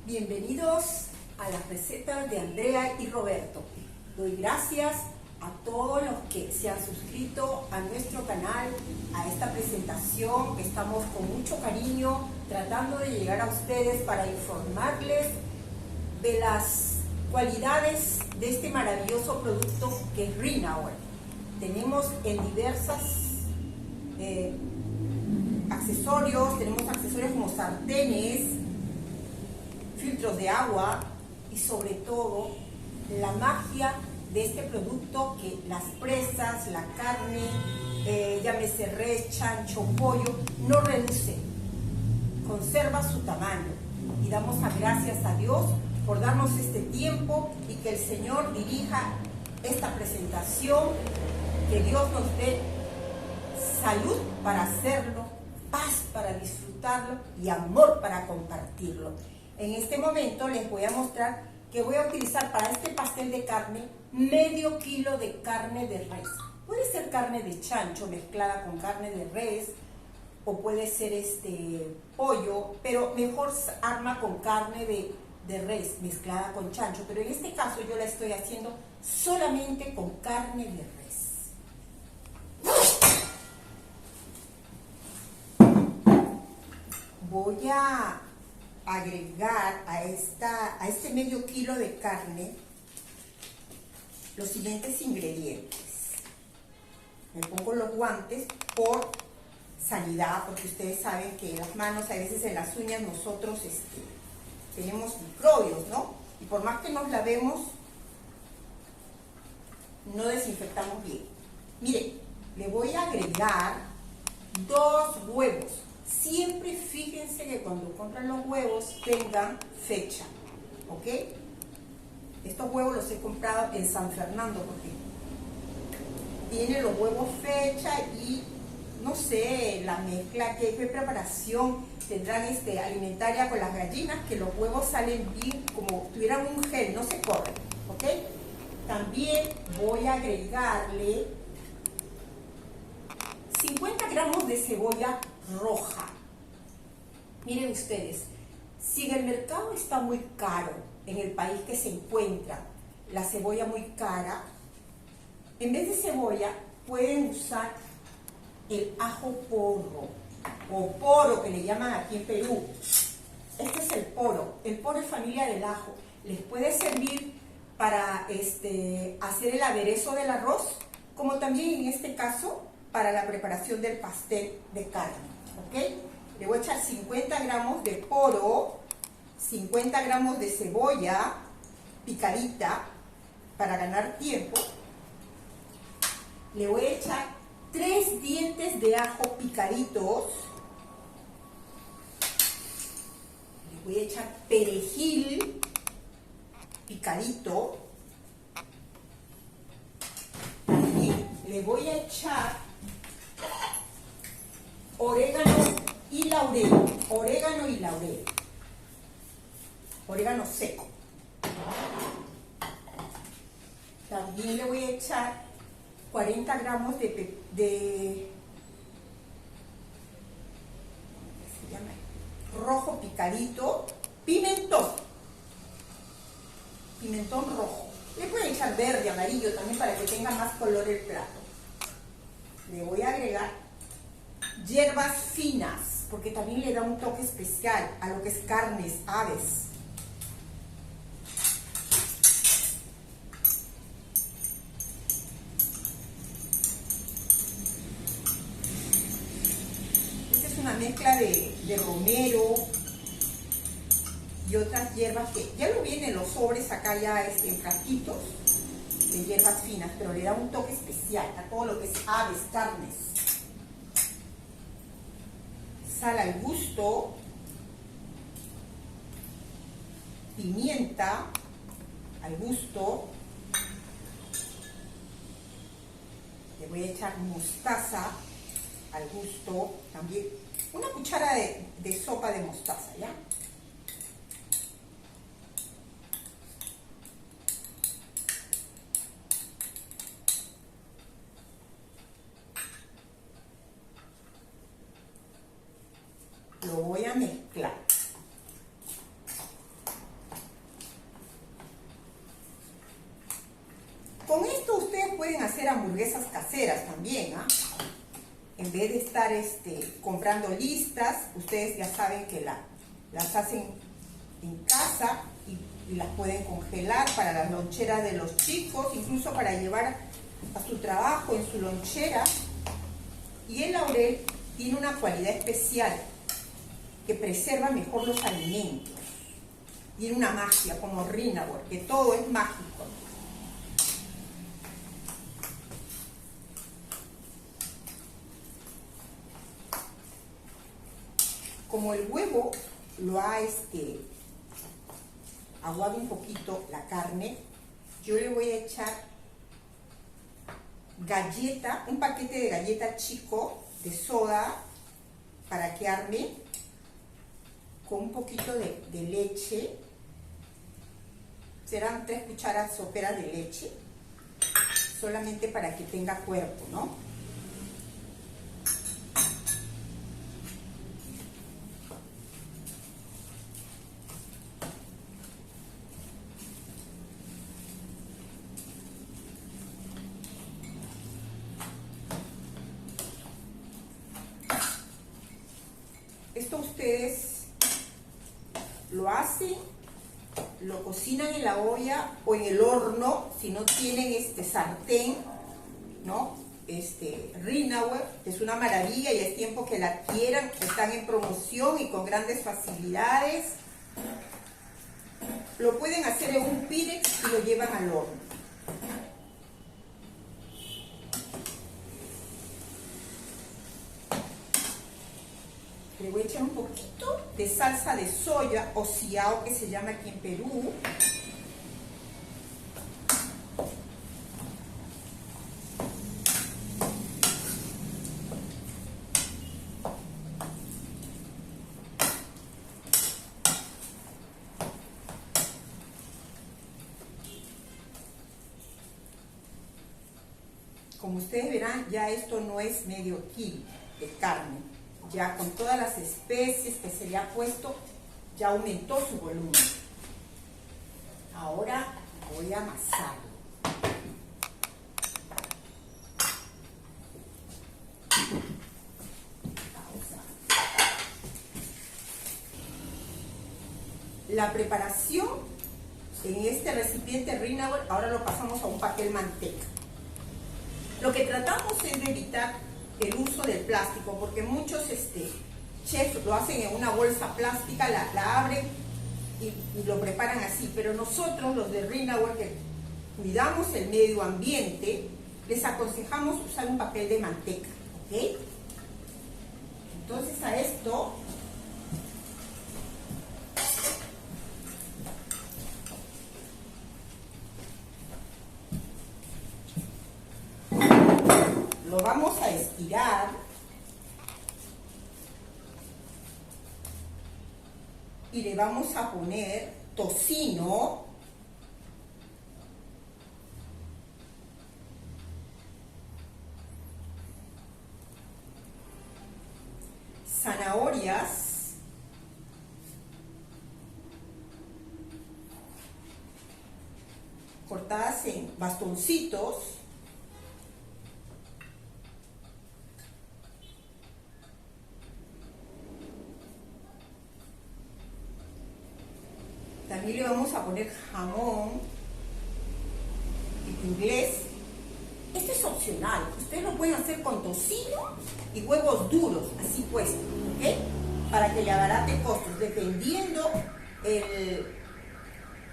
Bienvenidos a las recetas de Andrea y Roberto. Doy gracias a todos los que se han suscrito a nuestro canal, a esta presentación. Estamos con mucho cariño tratando de llegar a ustedes para informarles de las cualidades de este maravilloso producto que es Rinauer. Tenemos en diversas accesorios, tenemos accesorios como sartenes, filtros de agua y sobre todo la magia de este producto, que las presas, la carne, llámese res, chancho, pollo, no reduce, conserva su tamaño. Y damos las gracias a Dios por darnos este tiempo y que el Señor dirija esta presentación, que Dios nos dé salud para hacerlo, paz para disfrutarlo y amor para compartirlo. En este momento les voy a mostrar que voy a utilizar para este pastel de carne medio kilo de carne de res. Puede ser carne de chancho mezclada con carne de res, o puede ser pollo, pero mejor arma con carne de res mezclada con chancho. Pero en este caso yo la estoy haciendo solamente con carne de res. Voy a agregar a este medio kilo de carne los siguientes ingredientes. Me pongo los guantes por sanidad, porque ustedes saben que las manos, a veces en las uñas, nosotros tenemos microbios, ¿no? Y por más que nos lavemos, no desinfectamos bien. Miren, le voy a agregar 2 huevos. Siempre fíjense que cuando compran los huevos tengan fecha, ¿ok? Estos huevos los he comprado en San Fernando porque tienen los huevos fecha y no sé, la mezcla, qué preparación tendrán alimentaria con las gallinas, que los huevos salen bien como tuvieran un gel, no se corren, ¿ok? También voy a agregarle 50 gramos de cebolla roja. Miren ustedes, si en el mercado está muy caro, en el país que se encuentra la cebolla muy cara, en vez de cebolla pueden usar el ajo porro, o poro que le llaman aquí en Perú. Este es el poro es familia del ajo. Les puede servir para hacer el aderezo del arroz, como también en este caso para la preparación del pastel de carne, ¿ok? Le voy a echar 50 gramos de poro, 50 gramos de cebolla picadita para ganar tiempo. Le voy a echar 3 dientes de ajo picaditos. Le voy a echar perejil picadito. También le voy a echar orégano y laurel. Orégano seco. También le voy a echar 40 gramos de rojo picadito, pimentón rojo. Le pueden echar verde, amarillo también para que tenga más color el plato. Le voy a agregar hierbas finas, porque también le da un toque especial a lo que es carnes, aves. Una mezcla de romero y otras hierbas que ya lo vienen los sobres acá ya en frasquitos de hierbas finas, pero le da un toque especial a todo lo que es aves, carnes. Sal al gusto, pimienta al gusto. Le voy a echar mostaza al gusto también. Una cuchara de sopa de mostaza, ¿ya? Lo voy a mezclar. hacer hamburguesas caseras también, ¿ah? En vez de estar comprando listas, ustedes ya saben que las hacen en casa y las pueden congelar para las loncheras de los chicos, incluso para llevar a su trabajo en su lonchera. Y el laurel tiene una cualidad especial que preserva mejor los alimentos. Tiene una magia como Rinaware, que todo es mágico. Como el huevo lo ha aguado un poquito la carne, yo le voy a echar galleta, un paquete de galleta chico de soda para que arme, con un poquito de leche. Serán 3 cucharas soperas de leche, solamente para que tenga cuerpo, ¿no? Esto ustedes lo hacen, lo cocinan en la olla o en el horno, si no tienen sartén, ¿no? Rinaware es una maravilla y es tiempo que la adquieran, están en promoción y con grandes facilidades. Lo pueden hacer en un Pyrex y lo llevan al horno. Le voy a echar un poquito de salsa de soya o siao, que se llama aquí en Perú. Como ustedes verán, ya esto no es medio kilo de carne. Ya con todas las especies que se le ha puesto, ya aumentó su volumen. Ahora voy a amasarlo. La preparación en este recipiente Rinaware, ahora lo pasamos a un papel manteca. Lo que tratamos es de evitar el uso del plástico, porque muchos chefs lo hacen en una bolsa plástica, la abren y lo preparan así, pero nosotros, los de Rinaware, que cuidamos el medio ambiente, les aconsejamos usar un papel de manteca, ¿ok? Entonces a esto lo vamos a estirar y le vamos a poner tocino, zanahorias, cortadas en bastoncitos, también le vamos a poner jamón inglés. Esto es opcional, ustedes lo pueden hacer con tocino y huevos duros, así puestos, ¿ok? Para que le abarate costos, dependiendo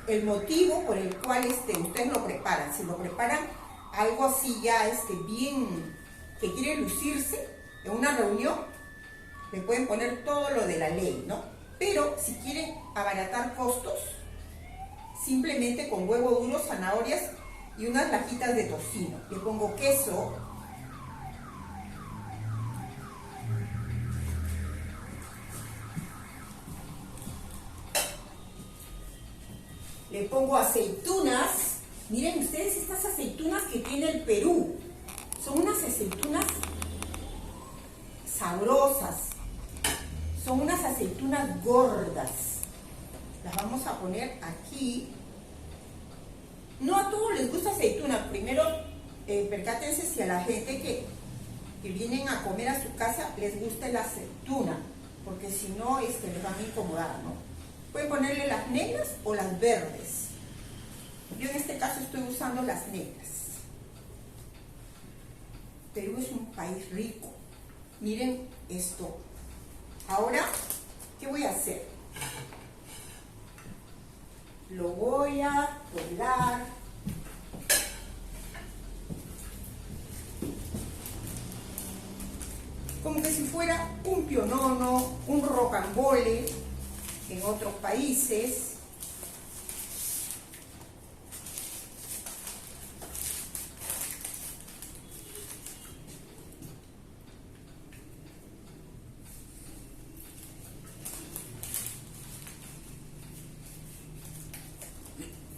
el motivo por el cual ustedes lo preparan. Si lo preparan algo así ya bien, que quiere lucirse en una reunión, le pueden poner todo lo de la ley, ¿no? Pero si quieren abaratar costos, simplemente con huevo duro, zanahorias y unas lajitas de tocino. Le pongo queso, le pongo aceitunas. Miren ustedes estas aceitunas que tiene el Perú. Son unas aceitunas sabrosas. Son unas aceitunas gordas. Las vamos a poner aquí. No a todos les gusta aceituna. Primero percátense si a la gente que vienen a comer a su casa les gusta la aceituna, porque si no, les van a incomodar, ¿no? Pueden ponerle las negras o las verdes. Yo en este caso estoy usando las negras. Perú es un país rico. Miren esto. Ahora, ¿qué voy a hacer? Lo voy a doblar. Como que si fuera un pionono, un rocambole en otros países.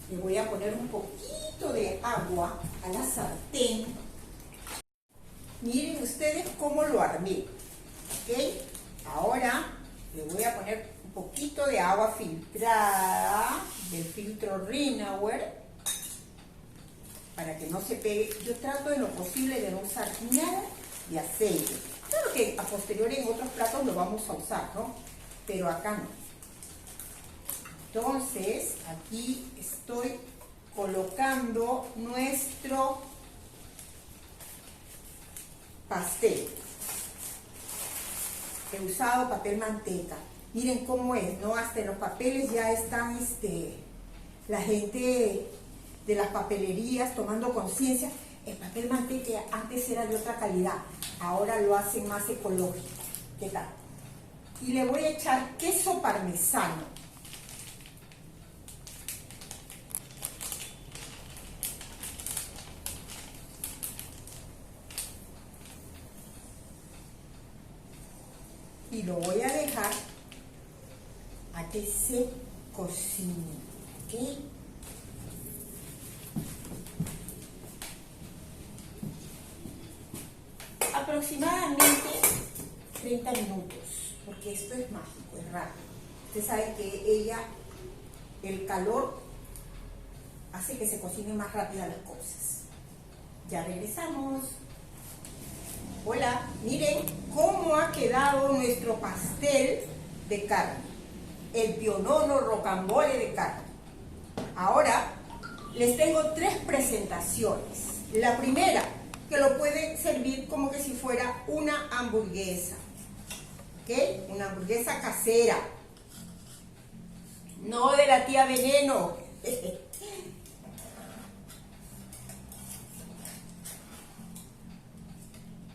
Le voy a poner un poquito de agua a la sartén. Miren ustedes cómo lo armé, ¿ok? Ahora le voy a poner un poquito de agua filtrada del filtro Rinauer para que no se pegue. Yo trato de lo posible de no usar nada de aceite. Claro que a posteriori en otros platos lo vamos a usar, ¿no? Pero acá no. Entonces, aquí estoy colocando nuestro pastel. He usado papel manteca. Miren cómo es, ¿no? Hasta en los papeles ya están la gente de las papelerías tomando conciencia. El papel manteca antes era de otra calidad, ahora lo hacen más ecológico. ¿Qué tal? Y le voy a echar queso parmesano. Y lo voy a dejar a que se cocine, ¿ok? Aproximadamente 30 minutos, porque esto es mágico, es rápido. Usted sabe que el calor hace que se cocinen más rápidas las cosas. Ya regresamos. Hola, miren cómo ha quedado nuestro pastel de carne, el pionono rocambole de carne. Ahora les tengo 3 presentaciones. La primera, que lo pueden servir como que si fuera una hamburguesa, ¿ok? Una hamburguesa casera, no de la tía Veneno.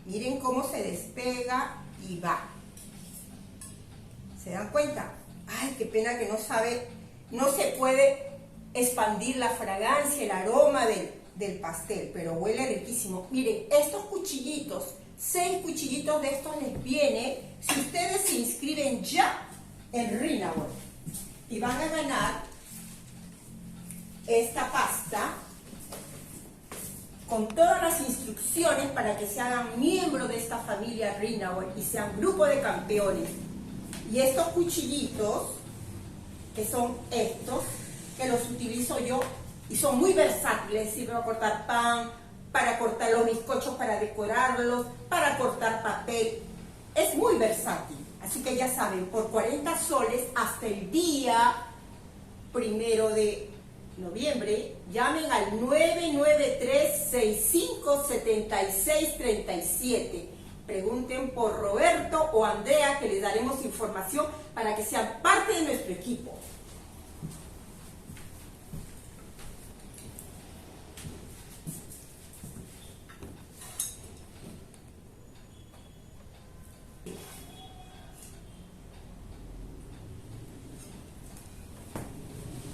Miren cómo se despega y va. ¿Se dan cuenta? Ay, qué pena que no se puede expandir la fragancia, el aroma del pastel, pero huele riquísimo. Miren, estos cuchillitos, 6 cuchillitos de estos les viene si ustedes se inscriben ya en Rinauer y van a ganar esta pasta con todas las instrucciones para que se hagan miembros de esta familia Rinauer y sean grupo de campeones. Y estos cuchillitos, que son estos, que los utilizo yo y son muy versátiles, sirven para cortar pan, para cortar los bizcochos, para decorarlos, para cortar papel. Es muy versátil. Así que ya saben, por 40 soles hasta el día 1 de noviembre, llamen al 993-657637. Pregunten por Roberto o Andrea, que les daremos información para que sean parte de nuestro equipo.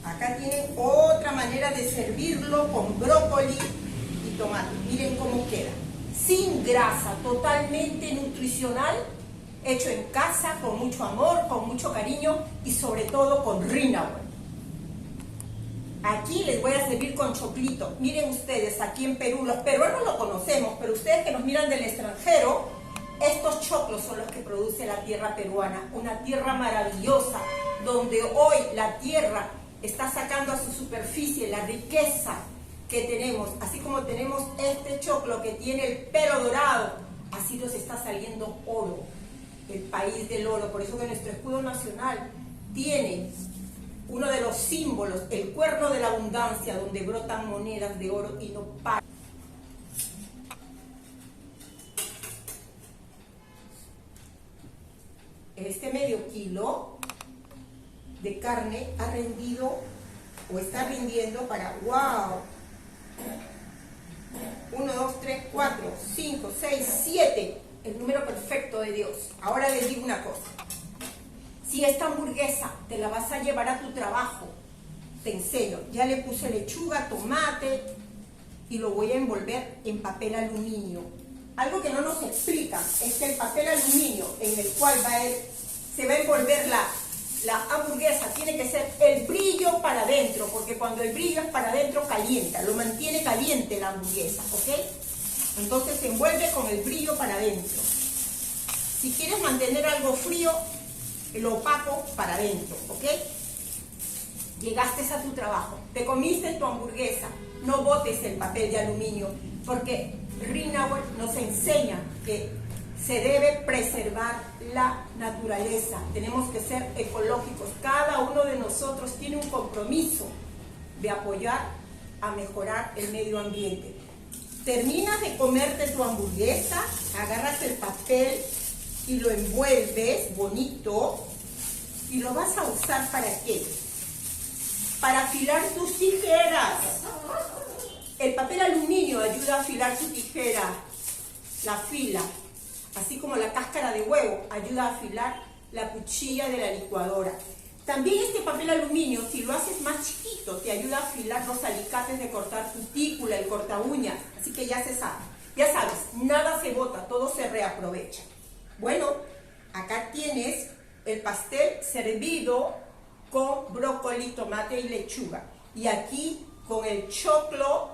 Acá tienen otra manera de servirlo con brócoli y tomate. Miren cómo queda. Sin grasa, totalmente nutricional, hecho en casa, con mucho amor, con mucho cariño y sobre todo con Rinauer. Aquí les voy a servir con choclito. Miren ustedes, aquí en Perú, los peruanos lo conocemos, pero ustedes que nos miran del extranjero, estos choclos son los que produce la tierra peruana, una tierra maravillosa, donde hoy la tierra está sacando a su superficie la riqueza que tenemos, así como tenemos este choclo que tiene el pelo dorado, así nos está saliendo oro, el país del oro. Por eso que nuestro escudo nacional tiene uno de los símbolos, el cuerno de la abundancia, donde brotan monedas de oro y no paran. Este medio kilo de carne ha rendido o está rindiendo para, wow, 1, 2, 3, 4, 5, 6, 7, el número perfecto de Dios. Ahora les digo una cosa. Si esta hamburguesa te la vas a llevar a tu trabajo, te enseño, ya le puse lechuga, tomate y lo voy a envolver en papel aluminio. Algo que no nos explica es que el papel aluminio en el cual se va a envolver la hamburguesa tiene que ser el brillo para adentro, porque cuando el brillo es para adentro calienta, lo mantiene caliente la hamburguesa, ¿ok? Entonces se envuelve con el brillo para adentro. Si quieres mantener algo frío, lo opaco para adentro, ¿ok? Llegaste a tu trabajo, te comiste tu hamburguesa, no botes el papel de aluminio, porque Rinauer nos enseña que se debe preservar la naturaleza, tenemos que ser ecológicos, cada uno de nosotros tiene un compromiso de apoyar a mejorar el medio ambiente. Terminas de comerte tu hamburguesa, agarras el papel y lo envuelves bonito y lo vas a usar ¿para qué? Para afilar tus tijeras. El papel aluminio ayuda a afilar tu tijera, la fila, así como la cáscara de huevo ayuda a afilar la cuchilla de la licuadora. También este papel aluminio, si lo haces más chiquito, te ayuda a afilar los alicates de cortar cutícula, el corta uñas, así que ya se sabe. Ya sabes, nada se bota, todo se reaprovecha. Bueno, acá tienes el pastel servido con brócoli, tomate y lechuga. Y aquí con el choclo,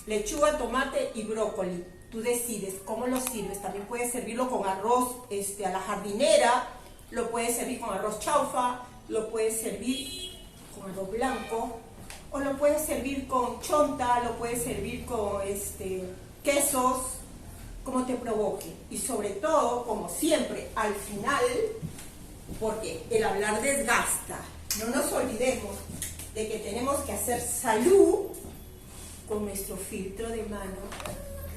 lechuga, tomate y brócoli. Tú decides cómo lo sirves. También puedes servirlo con arroz a la jardinera, lo puedes servir con arroz chaufa, lo puedes servir con arroz blanco, o lo puedes servir con chonta, lo puedes servir con quesos, como te provoque. Y sobre todo, como siempre, al final, porque el hablar desgasta, no nos olvidemos de que tenemos que hacer salud con nuestro filtro de mano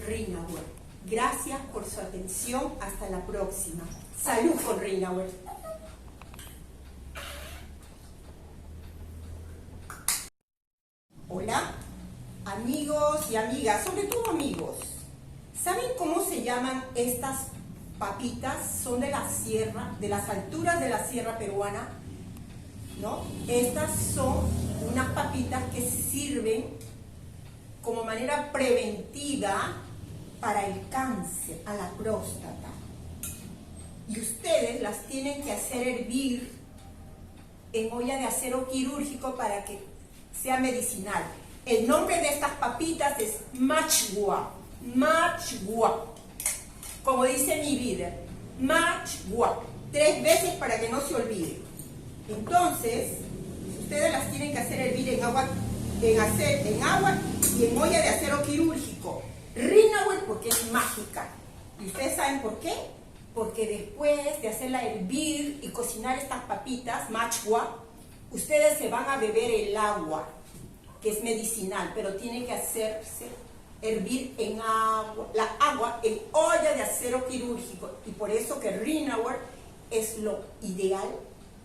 Rinauer. Gracias por su atención. Hasta la próxima. Salud con Rinauer. Hola, amigos y amigas, sobre todo amigos. ¿Saben cómo se llaman estas papitas? Son de la sierra, de las alturas de la sierra peruana, ¿no? Estas son unas papitas que sirven como manera preventiva para el cáncer a la próstata. Y ustedes las tienen que hacer hervir en olla de acero quirúrgico para que sea medicinal. El nombre de estas papitas es machgua. Machgua. Como dice mi líder, machgua. 3 veces para que no se olvide. Entonces, ustedes las tienen que hacer hervir en agua y en olla de acero quirúrgico. Rinauer porque es mágica. ¿Y ustedes saben por qué? Porque después de hacerla hervir y cocinar estas papitas, machgua, ustedes se van a beber el agua, que es medicinal, pero tiene que hacerse hervir en agua, la agua en olla de acero quirúrgico. Y por eso que Rinauer es lo ideal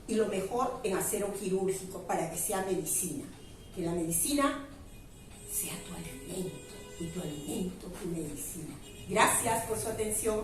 y lo mejor en acero quirúrgico para que sea medicina. Que la medicina sea tu alimento y tu alimento tu medicina. Gracias por su atención.